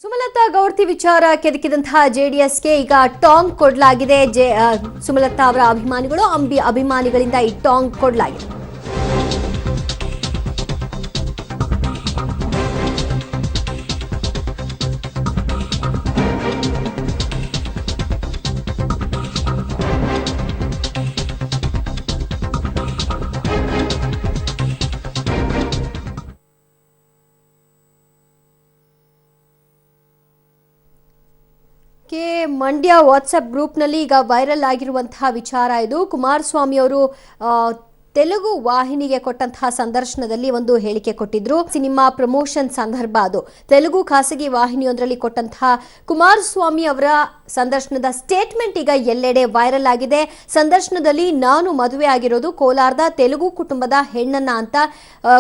ಸುಮಲತಾ ಗೌಡ್ತಿ ವಿಚಾರ ಕೆದಕಿದಂತಹ ಜೆಡಿಎಸ್ಗೆ ಈಗ ಟಾಂಗ್ ಕೊಡಲಾಗಿದೆ. ಸುಮಲತಾ ಅವರ ಅಭಿಮಾನಿಗಳು ಅಭಿಮಾನಿಗಳಿಂದ ಈ ಟಾಂಗ್ ಕೊಡಲಾಗಿದೆ. ಮಂಡ್ಯ ವಾಟ್ಸ್ಆಪ್ ಗ್ರೂಪ್ನಲ್ಲಿ ಈಗ ವೈರಲ್ ಆಗಿರುವಂತಹ ವಿಚಾರ ಇದು. ಕುಮಾರಸ್ವಾಮಿ ಅವರು ತೆಲುಗು ವಾಹಿನಿಗೆ ಕೊಟ್ಟಂತಹ ಸಂದರ್ಶನದಲ್ಲಿ ಒಂದು ಹೇಳಿಕೆ ಕೊಟ್ಟಿದ್ರು. ಸಿನಿಮಾ ಪ್ರಮೋಷನ್ ಸಂದರ್ಭ ಅದು. ತೆಲುಗು ಖಾಸಗಿ ವಾಹಿನಿಯೊಂದರಲ್ಲಿ ಕೊಟ್ಟಂತಹ ಕುಮಾರಸ್ವಾಮಿ ಅವರ ಸಂದರ್ಶನದ ಸ್ಟೇಟ್ಮೆಂಟ್ ಈಗ ಎಲ್ಲೆಡೆ ವೈರಲ್ ಆಗಿದೆ. ಸಂದರ್ಶನದಲ್ಲಿ ನಾನು ಮದುವೆ ಆಗಿರೋದು ಕೋಲಾರದ ತೆಲುಗು ಕುಟುಂಬದ ಹೆಣ್ಣನ್ನ ಅಂತ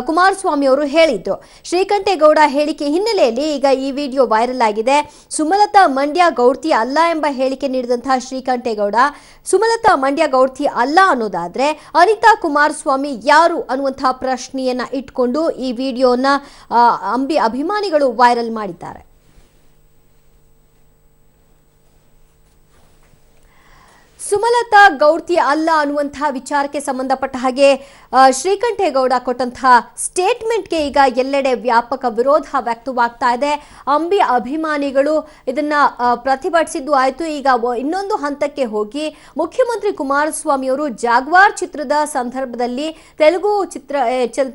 ಕುಮಾರಸ್ವಾಮಿ ಅವರು ಹೇಳಿದ್ರು. ಶ್ರೀಕಂಠೇಗೌಡ ಹೇಳಿಕೆ ಹಿನ್ನೆಲೆಯಲ್ಲಿ ಈಗ ಈ ವಿಡಿಯೋ ವೈರಲ್ ಆಗಿದೆ. ಸುಮಲತಾ ಮಂಡ್ಯ ಗೌಡ್ತಿ ಅಲ್ಲ ಎಂಬ ಹೇಳಿಕೆ ನೀಡಿದಂತಹ ಶ್ರೀಕಂಠೇಗೌಡ ಸುಮಲತಾ ಮಂಡ್ಯ ಗೌಡ್ತಿ ಅಲ್ಲ ಅನ್ನೋದಾದ್ರೆ ಅನಿತಾ ಕುಮಾರಸ್ವಾಮಿ ಯಾರು ಅನ್ನುವಂತಹ ಪ್ರಶ್ನೆಯನ್ನ ಇಟ್ಕೊಂಡು ಈ ವಿಡಿಯೋನ ಅಭಿಮಾನಿಗಳು ವೈರಲ್ ಮಾಡಿದ್ದಾರೆ. ಸುಮಲತಾ ಗೌಡ್ತಿ ಅಲ್ಲ ಅನ್ನುವಂತಹ ವಿಚಾರಕ್ಕೆ ಸಂಬಂಧಪಟ್ಟ ಹಾಗೆ ಶ್ರೀಕಂಠೇಗೌಡ ಕೊಟ್ಟಂತಹ ಸ್ಟೇಟ್ಮೆಂಟ್ಗೆ ಈಗ ಎಲ್ಲೆಡೆ ವ್ಯಾಪಕ ವಿರೋಧ ವ್ಯಕ್ತವಾಗ್ತಾ ಇದೆ. ಅಭಿಮಾನಿಗಳು ಇದನ್ನ ಪ್ರತಿಭಟಿಸಿದ್ದು ಆಯ್ತು. ಈಗ ಇನ್ನೊಂದು ಹಂತಕ್ಕೆ ಹೋಗಿ ಮುಖ್ಯಮಂತ್ರಿ ಕುಮಾರಸ್ವಾಮಿ ಅವರು ಜಾಗ್ವಾರ್ ಚಿತ್ರದ ಸಂದರ್ಭದಲ್ಲಿ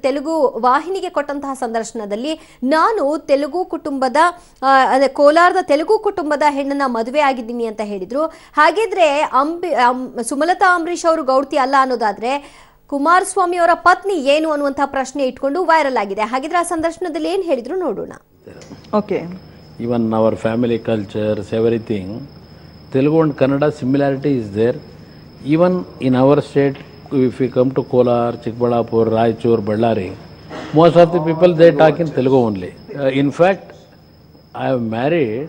ತೆಲುಗು ವಾಹಿನಿಗೆ ಕೊಟ್ಟಂತಹ ಸಂದರ್ಶನದಲ್ಲಿ ನಾನು ತೆಲುಗು ಕುಟುಂಬದ ಕೋಲಾರದ ತೆಲುಗು ಕುಟುಂಬದ ಹೆಣ್ಣನ್ನ ಮದುವೆ ಆಗಿದ್ದೀನಿ ಅಂತ ಹೇಳಿದ್ರು. ಹಾಗಿದ್ರೆ ಸುಮಲತಾ ಅಂಬರೀಶ್ ಅವರು ಗೌಡ್ತಿ ಅಲ್ಲ ಅನ್ನೋದಾದ್ರೆ ಕುಮಾರಸ್ವಾಮಿ ಅವರ ಪತ್ನಿ ಏನು ಅನ್ನುವಂತಹ ಪ್ರಶ್ನೆ ಇಟ್ಕೊಂಡು ವೈರಲ್ ಆಗಿದೆ. ಹಾಗಿದ್ರೆ ಆ ಸಂದರ್ಶನದಲ್ಲಿ ಏನ್ ಹೇಳಿದ್ರು ನೋಡೋಣ. Okay, even our family cultures, everything, Telugu and Kannada similarity is there. Even in our state, if we come to Kolar, Chikbalapur, Raichur, Ballari, most of the people they talk in Telugu only. In fact, I have married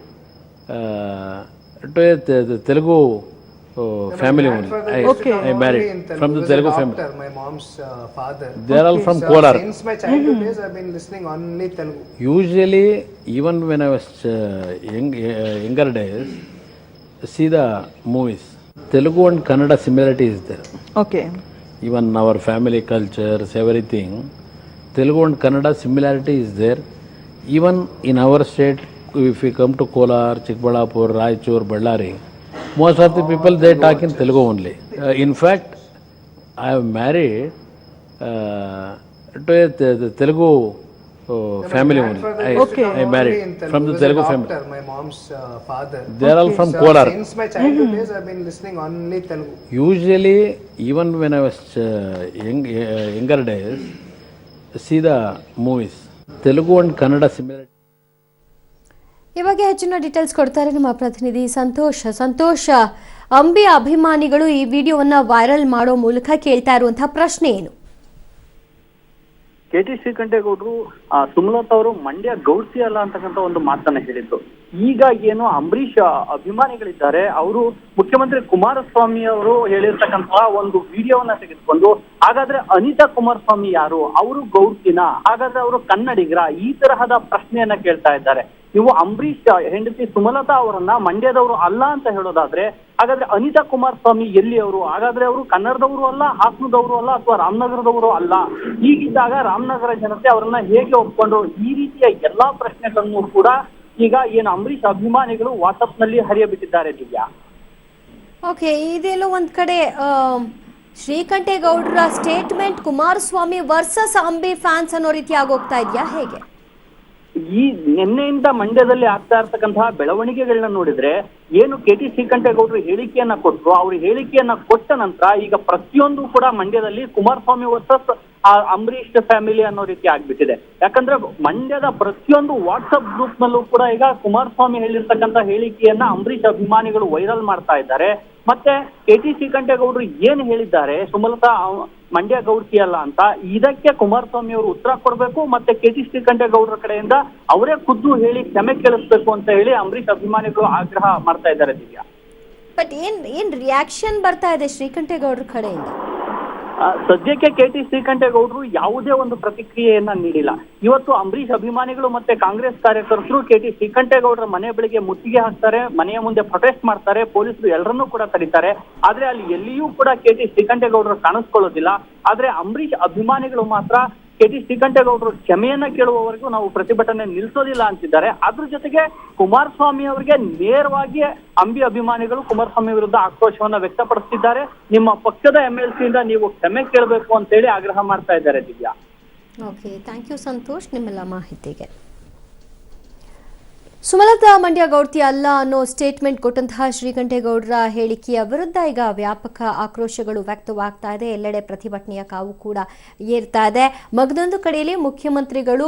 to a Telugu family only. I married from the Telugu family. My mom's father. They are all from Kolar. Since my childhood days, I've been listening only Telugu. Usually, even when I was younger days, see the movies. Telugu and Kannada similarity is there. Okay. Even our family cultures, everything, Telugu and Kannada similarity is there. Even in our state, if we come to Kolar, Chikbalapur, Raichur, Ballari, most of the people they talk in Telugu only. In fact, I have married to a Telugu family only. I married from the Telugu family. My mom's father. They are all from Kolar. Since my childhood days, I've been listening only Telugu. Usually, even when I was younger days, see the movies. Telugu and Kannada similarity. ಈ ಬಗ್ಗೆ ಹೆಚ್ಚಿನ details ಕೊಡ್ತಾರೆ ನಮ್ಮ ಪ್ರತಿನಿಧಿ ಸಂತೋಷ್. ಅಭಿಮಾನಿಗಳು ಈ ವಿಡಿಯೋವನ್ನ viral ಮಾಡೋ ಮೂಲಕ ಕೇಳ್ತಾ ಇರುವಂತಹ ಪ್ರಶ್ನೆ ಏನು? KT ಶ್ರೀಕಂಠೇಗೌಡರು ಸುಮಲತಾ ಅವರು ಮಂಡ್ಯ ಗೌಡ್ತಿ ಅಲ್ಲ ಅಂತಕ್ಕಂಥ ಒಂದು ಮಾತನ್ನ ಹೇಳಿದ್ರು. ಈಗ ಏನು ಅಂಬರೀಷ್ ಅಭಿಮಾನಿಗಳಿದ್ದಾರೆ ಅವರು ಮುಖ್ಯಮಂತ್ರಿ ಕುಮಾರಸ್ವಾಮಿ ಅವರು ಹೇಳಿರ್ತಕ್ಕಂತಹ ಒಂದು ವಿಡಿಯೋವನ್ನ ತೆಗೆದುಕೊಂಡು ಹಾಗಾದ್ರೆ ಅನಿತಾ ಕುಮಾರಸ್ವಾಮಿ ಯಾರು, ಅವರು ಗೌಡ್ತಿನ, ಹಾಗಾದ್ರೆ ಅವರು ಕನ್ನಡಿಗರ, ಈ ತರಹದ ಪ್ರಶ್ನೆಯನ್ನ ಕೇಳ್ತಾ ಇದ್ದಾರೆ. ನೀವು ಅಂಬರೀಷ್ ಹೆಂಡತಿ ಸುಮಲತಾ ಅವರನ್ನ ಮಂಡ್ಯದವರು ಅಲ್ಲ ಅಂತ ಹೇಳೋದಾದ್ರೆ ಹಾಗಾದ್ರೆ ಅನಿತಾ ಕುಮಾರಸ್ವಾಮಿ ಎಲ್ಲಿ ಅವರು, ಹಾಗಾದ್ರೆ ಅವರು ಕನ್ನಡದವರು ಅಲ್ಲ, ಹಾಸನದವರು ಅಲ್ಲ, ಅಥವಾ ರಾಮನಗರದವರು ಅಲ್ಲ. ಹೀಗಿದ್ದಾಗ ರಾಮನಗರ ಜನತೆ ಅವರನ್ನ ಹೇಗೆ ಒಪ್ಕೊಂಡು, ಈ ರೀತಿಯ ಎಲ್ಲಾ ಪ್ರಶ್ನೆಗಳನ್ನು ಕೂಡ ಈಗ ಏನು ಅಂಬರೀಷ್ ಅಭಿಮಾನಿಗಳು ವಾಟ್ಸ್ಆಪ್ ನಲ್ಲಿ ಹರಿಯಬಿಟ್ಟಿದ್ದಾರೆ. ದಿವ್ಯಾ, ಓಕೆ, ಇದೆಲ್ಲೋ ಒಂದ್ ಕಡೆ ಶ್ರೀಕಂಠೇಗೌಡರ statement Kumaraswamy versus Ambi fans ಅನ್ನೋ ರೀತಿ ಆಗೋಗ್ತಾ ಇದೆಯಾ ಹೇಗೆ? ಈ ನಿನ್ನೆಯಿಂದ ಮಂಡ್ಯದಲ್ಲಿ ಆಗ್ತಾ ಇರ್ತಕ್ಕಂತಹ ಬೆಳವಣಿಗೆಗಳನ್ನ ನೋಡಿದ್ರೆ ಏನು KT ಶ್ರೀಕಂಠೇಗೌಡರು ಹೇಳಿಕೆಯನ್ನ ಕೊಟ್ಟರು, ಅವ್ರ ಹೇಳಿಕೆಯನ್ನ ಕೊಟ್ಟ ನಂತರ ಈಗ ಪ್ರತಿಯೊಂದು ಕೂಡ ಮಂಡ್ಯದಲ್ಲಿ ಕುಮಾರಸ್ವಾಮಿ ವರ್ಸಸ್ ಅಂಬರೀಷ್ ಫ್ಯಾಮಿಲಿ ಅನ್ನೋ ರೀತಿ ಆಗ್ಬಿಟ್ಟಿದೆ. ಯಾಕಂದ್ರೆ ಮಂಡ್ಯದ ಪ್ರತಿಯೊಂದು ವಾಟ್ಸ್ಆಪ್ ಗ್ರೂಪ್ ನಲ್ಲೂ ಕೂಡ ಈಗ ಕುಮಾರಸ್ವಾಮಿ ಹೇಳಿರ್ತಕ್ಕಂಥ ಹೇಳಿಕೆಯನ್ನ ಅಂಬರೀಷ್ ಅಭಿಮಾನಿಗಳು ವೈರಲ್ ಮಾಡ್ತಾ ಇದ್ದಾರೆ. ಮತ್ತೆ KT ಶ್ರೀಕಂಠೇಗೌಡರು ಏನ್ ಹೇಳಿದ್ದಾರೆ ಸುಮಲತಾ ಮಂಡ್ಯ ಗೌಡ್ತಿ ಅಲ್ಲ ಅಂತ, ಇದಕ್ಕೆ ಕುಮಾರಸ್ವಾಮಿ ಅವರು ಉತ್ತರ ಕೊಡ್ಬೇಕು. ಮತ್ತೆ KT ಶ್ರೀಕಂಠೇಗೌಡರ ಕಡೆಯಿಂದ ಅವರೇ ಖುದ್ದು ಹೇಳಿ ಕ್ಷಮೆ ಕೇಳಿಸ್ಬೇಕು ಅಂತ ಹೇಳಿ ಅಂಬರೀಷ್ ಅಭಿಮಾನಿಗಳು ಆಗ್ರಹ ಮಾಡ್ತಾ ಇದ್ದಾರೆ. ದಿವ್ಯಾ, ಬಟ್ ಏನ್ ರಿಯಾಕ್ಷನ್ ಬರ್ತಾ ಇದೆ ಶ್ರೀಕಂಠೇಗೌಡರ ಕಡೆಯಿಂದ? ಸದ್ಯಕ್ಕೆ KT ಶ್ರೀಕಂಠೇಗೌಡರು ಯಾವುದೇ ಒಂದು ಪ್ರತಿಕ್ರಿಯೆಯನ್ನ ನೀಡಿಲ್ಲ. ಇವತ್ತು ಅಂಬರೀಷ್ ಅಭಿಮಾನಿಗಳು ಮತ್ತೆ ಕಾಂಗ್ರೆಸ್ ಕಾರ್ಯಕರ್ತರು KT ಶ್ರೀಕಂಠೇಗೌಡರ ಮನೆ ಬಳಿಗೆ ಮುತ್ತಿಗೆ ಹಾಕ್ತಾರೆ, ಮನೆಯ ಮುಂದೆ ಪ್ರೊಟೆಸ್ಟ್ ಮಾಡ್ತಾರೆ, ಪೊಲೀಸರು ಎಲ್ಲರನ್ನೂ ಕೂಡ ತಡೀತಾರೆ. ಆದ್ರೆ ಅಲ್ಲಿ ಎಲ್ಲಿಯೂ ಕೂಡ KT ಶ್ರೀಕಂಠೇಗೌಡರು ಕಾಣಿಸ್ಕೊಳ್ಳೋದಿಲ್ಲ. ಆದ್ರೆ ಅಂಬರೀಷ್ ಅಭಿಮಾನಿಗಳು ಮಾತ್ರ KT ಶ್ರೀಕಂಠೇಗೌಡರು ಕ್ಷಮೆಯನ್ನ ಕೇಳುವವರೆಗೂ ನಾವು ಪ್ರತಿಭಟನೆ ನಿಲ್ಲಿಸೋದಿಲ್ಲ ಅಂತಿದ್ದಾರೆ. ಅದ್ರ ಜೊತೆಗೆ ಕುಮಾರಸ್ವಾಮಿ ಅವರಿಗೆ ನೇರವಾಗಿ ಅಂಬಿ ಅಭಿಮಾನಿಗಳು ಕುಮಾರಸ್ವಾಮಿ ವಿರುದ್ಧ ಆಕ್ರೋಶವನ್ನ ವ್ಯಕ್ತಪಡಿಸ್ತಿದ್ದಾರೆ. ನಿಮ್ಮ ಪಕ್ಷದ MLC ಇಂದ ನೀವು ಕ್ಷಮೆ ಕೇಳಬೇಕು ಅಂತ ಹೇಳಿ ಆಗ್ರಹ ಮಾಡ್ತಾ ಇದ್ದಾರೆ. Divya. Okay, thank you Santosh ನಿಮ್ಮೆಲ್ಲ ಮಾಹಿತಿಗೆ. ಸುಮಲತಾ ಮಂಡ್ಯ ಗೌಡ್ತಿ ಅಲ್ಲ ಅನ್ನೋ ಸ್ಟೇಟ್ಮೆಂಟ್ ಕೊಟ್ಟಂತಹ ಶ್ರೀಕಂಠೇಗೌಡರ ಹೇಳಿಕೆಯ ವಿರುದ್ಧ ಈಗ ವ್ಯಾಪಕ ಆಕ್ರೋಶಗಳು ವ್ಯಕ್ತವಾಗ್ತಾ ಇದೆ. ಎಲ್ಲೆಡೆ ಪ್ರತಿಭಟನೆಯ ಕಾವು ಕೂಡ ಏರ್ತಾ ಇದೆ. ಮಗದೊಂದು ಕಡೆಯಲ್ಲಿ ಮುಖ್ಯಮಂತ್ರಿಗಳು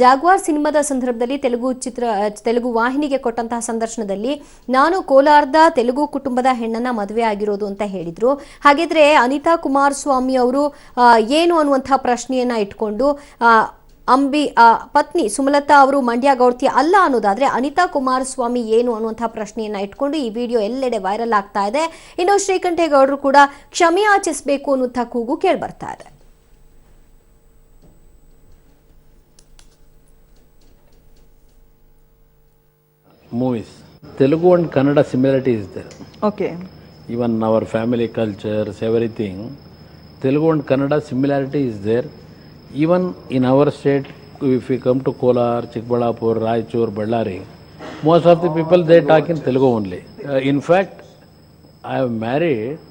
ಜಾಗ್ವಾರ್ ಸಿನಿಮಾದ ಸಂದರ್ಭದಲ್ಲಿ ತೆಲುಗು ವಾಹಿನಿಗೆ ಕೊಟ್ಟಂತಹ ಸಂದರ್ಶನದಲ್ಲಿ ನಾನು ಕೋಲಾರದ ತೆಲುಗು ಕುಟುಂಬದ ಹೆಣ್ಣನ್ನ ಮದುವೆ ಆಗಿರೋದು ಅಂತ ಹೇಳಿದ್ರು. ಹಾಗಿದ್ರೆ ಅನಿತಾ ಕುಮಾರಸ್ವಾಮಿ ಅವರು ಏನು ಅನ್ನುವಂತಹ ಪ್ರಶ್ನೆಯನ್ನ ಇಟ್ಕೊಂಡು ಅಂಬಿ ಪತ್ನಿ ಸುಮಲತಾ ಅವರು ಮಂಡ್ಯ ಗೌಡ್ತಿ ಅಲ್ಲ ಅನ್ನೋದಾದ್ರೆ ಅನಿತಾ ಕುಮಾರಸ್ವಾಮಿ ಏನು ಅನ್ನುವಂತಹ ಪ್ರಶ್ನೆಯನ್ನ ಇಟ್ಕೊಂಡು ಈ ವಿಡಿಯೋ ಎಲ್ಲೆಡೆ ವೈರಲ್ ಆಗ್ತಾ ಇದೆ. ಇನ್ನು ಶ್ರೀಕಂಠೇಗೌಡರು ಕೂಡ ಕ್ಷಮೆ ಯಾಚಿಸಬೇಕು ಅನ್ನುವಂತಹ ಕೂಗು ಕೇಳಿ ಬರ್ತಾ ಇದೆ. Movies. Telugu and Kannada similarity is there. Okay. Even our family cultures, everything. Telugu and Kannada similarity is there. Even in our state, if we come to Kolar, Chikbalapur, Raichur, Ballari, most of the people they talk in Telugu only. In fact, I have married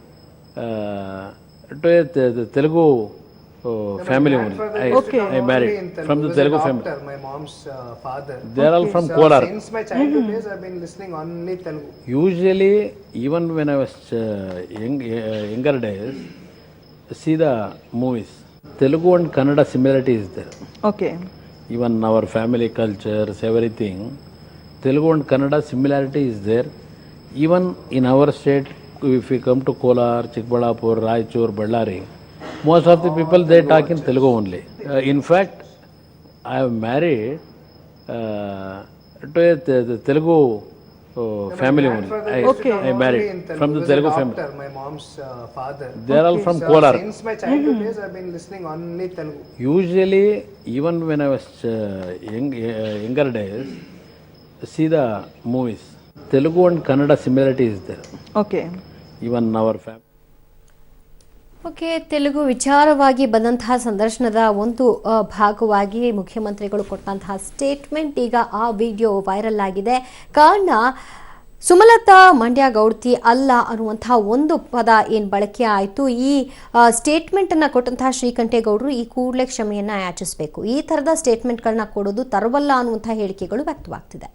to a Telugu family only. I married from the Telugu family. My mom's father. They are all from Kolar. Since my childhood days, I've been listening only Telugu. Usually, even when I was younger days, see the movies. Telugu and Kannada similarity is there. Okay. Even our family cultures, everything. Telugu and Kannada similarity is there. Even in our state, if we come to Kolar, Chikbalapur, Raichur, Ballari, most of the people they talk in Telugu only. In fact, I have married to a Telugu family only. I married from the Telugu family. My mom's father. They are all from Kolar. Since my childhood days, I've been listening only Telugu. Usually, even when I was younger days, see the movies. Telugu and Kannada similarity is there. Okay. Even our family. Okay, Telugu ವಿಚಾರವಾಗಿ ಬಂದಂತಹ ಸಂದರ್ಶನದ ಒಂದು ಭಾಗವಾಗಿ ಮುಖ್ಯಮಂತ್ರಿಗಳು ಕೊಟ್ಟಂತಹ statement ಈಗ ಆ video viral ಆಗಿದೆ. ಕಾರಣ ಸುಮಲತಾ ಮಂಡ್ಯ ಗೌಡ್ತಿ ಅಲ್ಲ ಅನ್ನುವಂತಹ ಒಂದು ಪದ ಏನು ಬಳಕೆ ಆಯಿತು. ಈ ಸ್ಟೇಟ್ಮೆಂಟನ್ನು ಕೊಟ್ಟಂತಹ ಶ್ರೀಕಂಠೇಗೌಡರು ಈ ಕೂಡಲೇ ಕ್ಷಮೆಯನ್ನು ಯಾಚಿಸಬೇಕು. ಈ ಥರದ ಸ್ಟೇಟ್ಮೆಂಟ್ಗಳನ್ನ ಕೊಡೋದು ತರವಲ್ಲ ಅನ್ನುವಂತಹ ಹೇಳಿಕೆಗಳು ವ್ಯಕ್ತವಾಗ್ತಿದೆ.